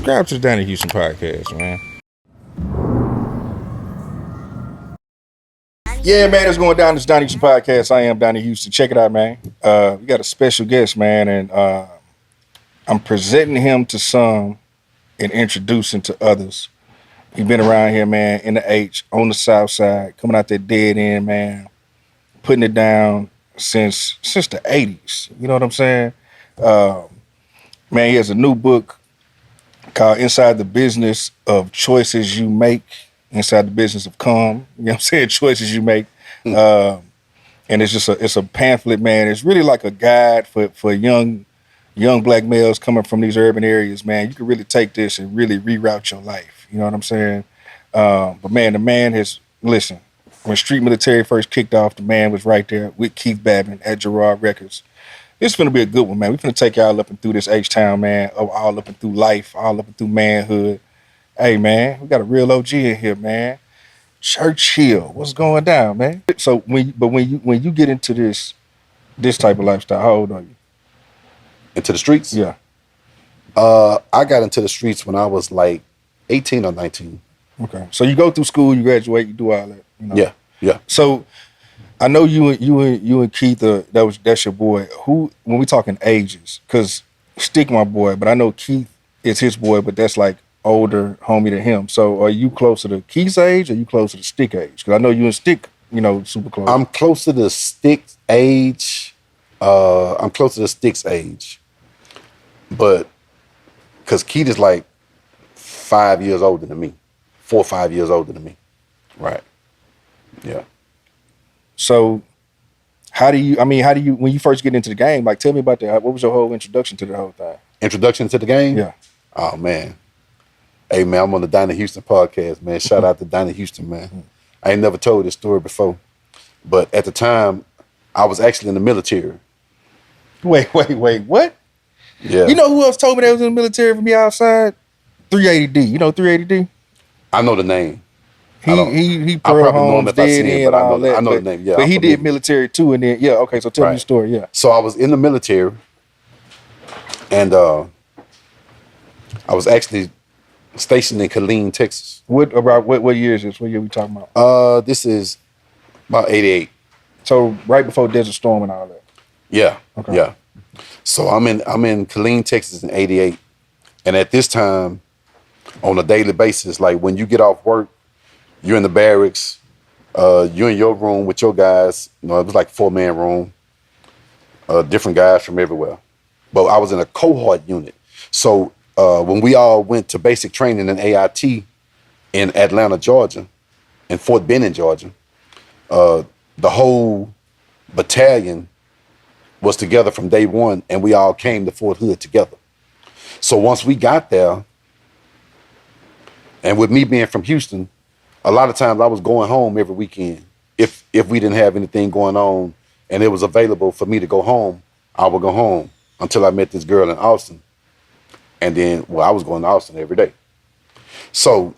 Subscribe to the Donnie Houston podcast, man. Yeah, man, it's going down. This Donnie Houston podcast. I am Donnie Houston. Check it out, man. We got a special guest, man, and I'm presenting him to some and introducing to others. He's been around here, man, in the H, on the South Side, coming out that dead end, man, putting it down since the 80s. You know what I'm saying? Man, he has a new book called Inside the Business of Choices You Make, Inside the Business of Calm. You know what I'm saying? Choices you make. And it's a pamphlet, man. It's really like a guide for young black males coming from these urban areas, man. You can really take this and really reroute your life. You know what I'm saying? But man, the man has, listen, when Street Military first kicked off, the man was right there with Keith Babin at Gerard Records. It's finna be a good one, man. We finna take y'all up and through this H-Town, man, all up and through life, all up and through manhood. Hey, man, we got a real OG in here, man. Churchill, what's going down, man? So when you get into this type of lifestyle, how old are you? Into the streets? Yeah. I got into the streets when I was like 18 or 19. Okay. So you go through school, you graduate, you do all that. You know? Yeah. So I know you and Keith, that's your boy. Who, when we talking ages, because Stick my boy, but I know Keith is his boy, but that's like older homie to him. So are you closer to Keith's age or you closer to Stick age? Because I know you and Stick, super close. I'm closer to Stick's age. I'm closer to Stick's age. But because Keith is like 5 years older than me. 4 or 5 years older than me. Right. Yeah. So how do you, when you first get into the game, like tell me about that. What was your whole introduction to the whole thing? Introduction to the game? Yeah. Oh, man. Hey, man, I'm on the Donnie Houston podcast, man. Shout out to Donnie Houston, man. I ain't never told this story before. But at the time, I was actually in the military. Wait, what? Yeah. You know who else told me that was in the military from me outside? 380D. You know 380D? I know the name. He I Pearl probably know him Homes, if I dead see him, end, but all that. I know the name. Yeah, but he did military too, and then okay. So tell me the story. Yeah. So I was in the military, and I was actually stationed in Killeen, Texas. What year is this? What year we talking about? This is about 88. So right before Desert Storm and all that. Yeah. Okay. Yeah. So I'm in Killeen, Texas in 88. And at this time, on a daily basis, like when you get off work, you're in the barracks, you're in your room with your guys. It was like a 4-man room, different guys from everywhere. But I was in a cohort unit. So when we all went to basic training in AIT in Atlanta, Georgia, in Fort Benning, Georgia, the whole battalion was together from day one, and we all came to Fort Hood together. So once we got there, and with me being from Houston, a lot of times I was going home every weekend. If we didn't have anything going on and it was available for me to go home, I would go home until I met this girl in Austin. And then, I was going to Austin every day. So,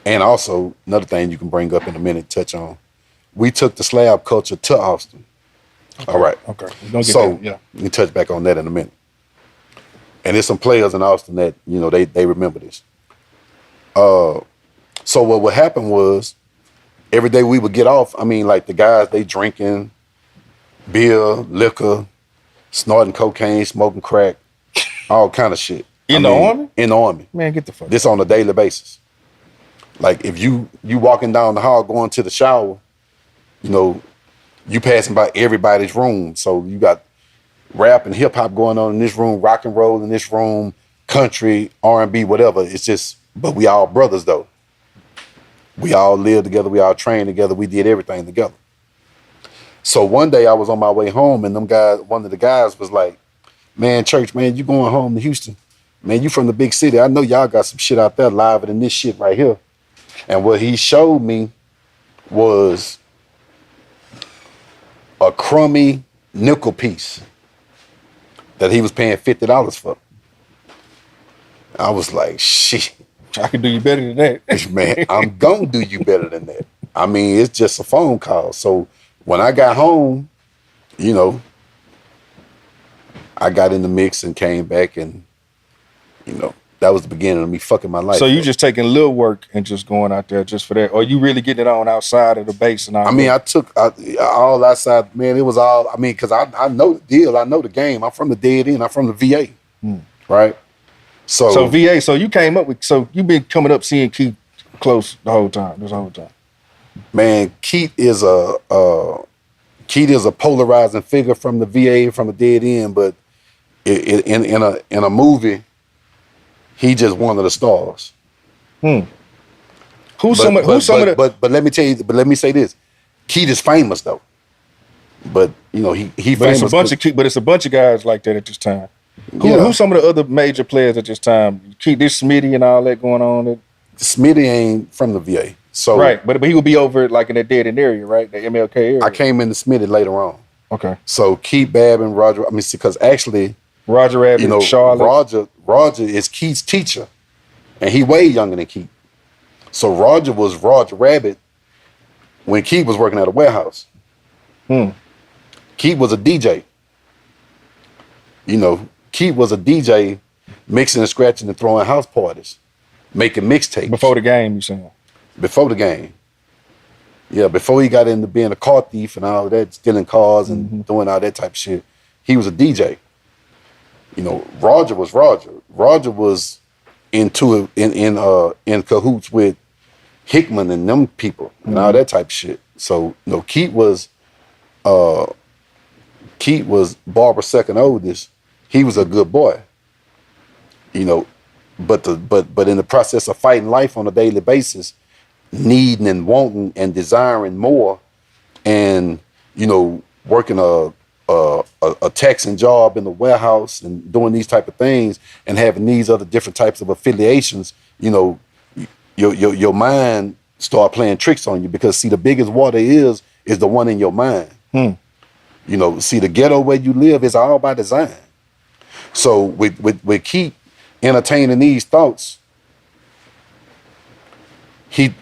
and also, another thing you can bring up in a minute, touch on, we took the slab culture to Austin. Okay. All right. Okay. We can touch back on that in a minute. And there's some players in Austin that, they remember this. So what would happen was, every day we would get off, like the guys, they drinking beer, liquor, snorting cocaine, smoking crack, all kind of shit. In the Army? In the Army. Man, get the fuck This on a daily basis. Like if you walking down the hall going to the shower, you passing by everybody's room. So you got rap and hip hop going on in this room, rock and roll in this room, country, R&B, whatever. It's just, but we all brothers though. We all lived together, we all trained together, we did everything together. So one day I was on my way home and one of the guys was like, man, Church, man, you going home to Houston. Man, you from the big city. I know y'all got some shit out there liver than this shit right here. And what he showed me was a crummy nickel piece that he was paying $50 for. I was like, shit. I can do you better than that. Man, I'm gonna do you better than that. It's just a phone call. So when I got home, I got in the mix and came back and, that was the beginning of me fucking my life. So you just taking little work and just going out there just for that, or you really getting it on outside of the base and all? I mean, I took all outside, man. It was all, I mean, because I know the deal. I know the game. I'm from the dead end. I'm from the VA, right? So VA, so you came up with, so you been coming up seeing Keith close the whole time, this whole time. Man, Keith is a polarizing figure from the VA, from the dead end, but in a movie, he just one of the stars. But let me tell you. But let me say this: Keith is famous though. But you know he famous. It's a bunch of guys like that at this time. Who's some of the other major players at this time? Keith, this Smitty and all that going on. Smitty ain't from the VA, so right. But he would be over like in that dead end area, right? The MLK area. I came into Smitty later on. Okay. So Keith Babin, Roger. I mean, because actually, Roger Rabbit, you know, Charlotte. Roger is Keith's teacher, and he way younger than Keith. So Roger was Roger Rabbit when Keith was working at a warehouse. Keith was a DJ. You know, Keith was a DJ mixing and scratching and throwing house parties, making mixtapes. Before the game, you saying? Before the game. Yeah, before he got into being a car thief and all of that, stealing cars and doing all that type of shit, he was a DJ. You know, Roger was Roger. Roger was in cahoots with Hickman and them people and all that type of shit. So, you know, Keith was Barbara's second oldest. He was a good boy. You know, but in the process of fighting life on a daily basis, needing and wanting and desiring more, and you know, working a taxing job in the warehouse and doing these type of things and having these other different types of affiliations, you know, your mind start playing tricks on you, because see, the biggest war there is the one in your mind. You know, see, the ghetto where you live is all by design. So with Keith entertaining these thoughts, he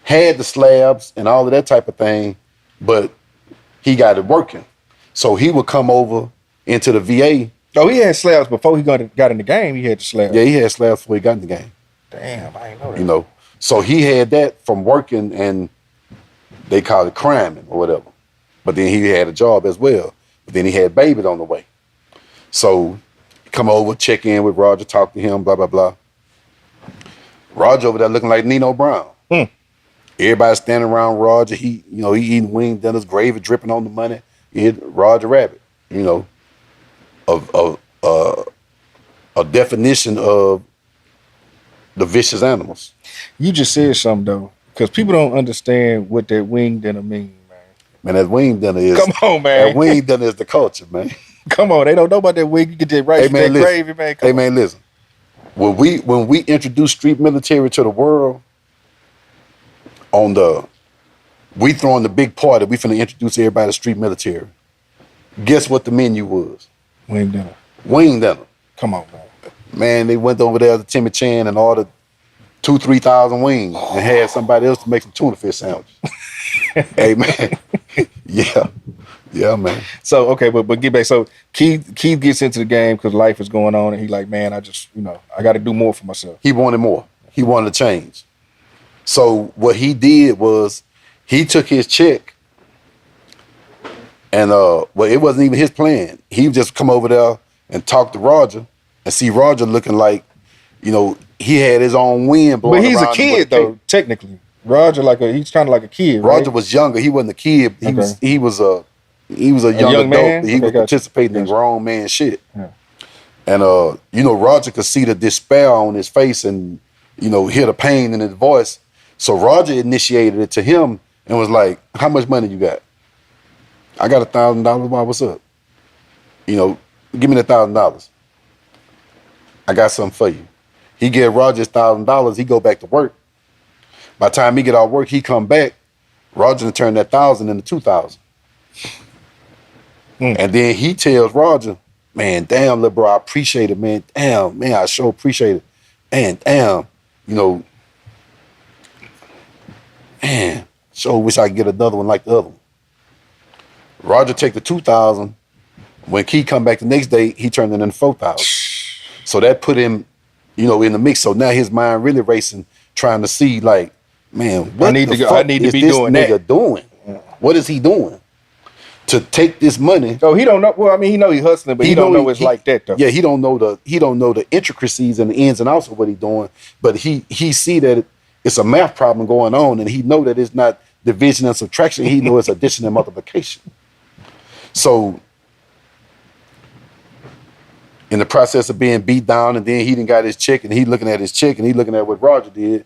had the slabs and all of that type of thing, but he got it working. So he would come over into the VA. Oh, he had slabs before he got in the game. He had the slabs. Yeah, he had slabs before he got in the game. Damn, I ain't know that. You know, so he had that from working, and they call it criming or whatever. But then he had a job as well. But then he had babies on the way. So come over, check in with Roger, talk to him, blah, blah, blah. Roger over there looking like Nino Brown. Everybody standing around Roger. He eating wing dinners, gravy dripping on the money. He had Roger Rabbit, you know, a definition of the vicious animals. You just said something though, because people don't understand what that wing dinner mean, man. Man, that wing dinner is. Come on, man. That wing dinner is the culture, man. Come on, they don't know about that wing. You get that right, hey, man, that gravy, man. Hey, man, listen. When we introduced street military to the world, we throwing the big party. We finna introduce everybody to street military. Guess what the menu was? Wing dinner. Wing dinner. Come on, man. Man, they went over there to Timmy Chan and ordered 2,000-3,000 wings and had somebody else to make some tuna fish sandwiches. Hey, man. Yeah, man. So, okay, but get back. So Keith gets into the game because life is going on, and he like, man, I just, I got to do more for myself. He wanted more. He wanted to change. So what he did was he took his check, and it wasn't even his plan. He would just come over there and talk to Roger and see Roger looking like, he had his own wind blowing around. But he's a kid though, technically. Roger he's kind of like a kid. Roger right? was younger. He wasn't a kid. He was a young adult. Man? He was participating in grown man shit. Yeah. And Roger could see the despair on his face and hear the pain in his voice. So Roger initiated it to him and was like, "How much money you got?" "I got $1,000. Why? What's up?" "Give me the $1,000. I got something for you." He gave Roger $1,000. He go back to work. By the time he get out of work, he come back. Roger turned that 1,000 into 2,000. And then he tells Roger, "Man, damn, little bro, I appreciate it, man. Damn, man, I sure appreciate it. And damn, man, sure wish I could get another one like the other one." Roger take the 2,000. When Keith come back the next day, he turned it into 4,000. So that put him, you know, in the mix. So now his mind really racing, trying to see like, man, what the fuck I need to is be this doing nigga that. doing? What is he doing to take this money? So he don't know. Well, I mean, he know he hustling, but he don't know it's like that though. Yeah, he don't know the intricacies and the ins and outs of what he's doing. But he see that it's a math problem going on, and he know that it's not division and subtraction. He know it's addition and multiplication. So in the process of being beat down, and then he done got his check, and he looking at his check, and he looking at what Roger did,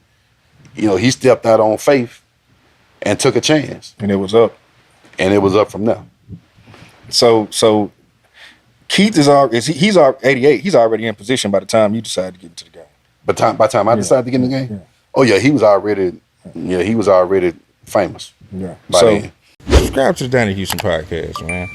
you know, he stepped out on faith and took a chance. And it was up. And it was up from there. So Keith he's 88. He's already in position by the time you decide to get into the game. By the time I decided to get in the game? Yeah. Oh yeah, he was already famous. Yeah. By So then. subscribe to the Donnie Houston podcast, man.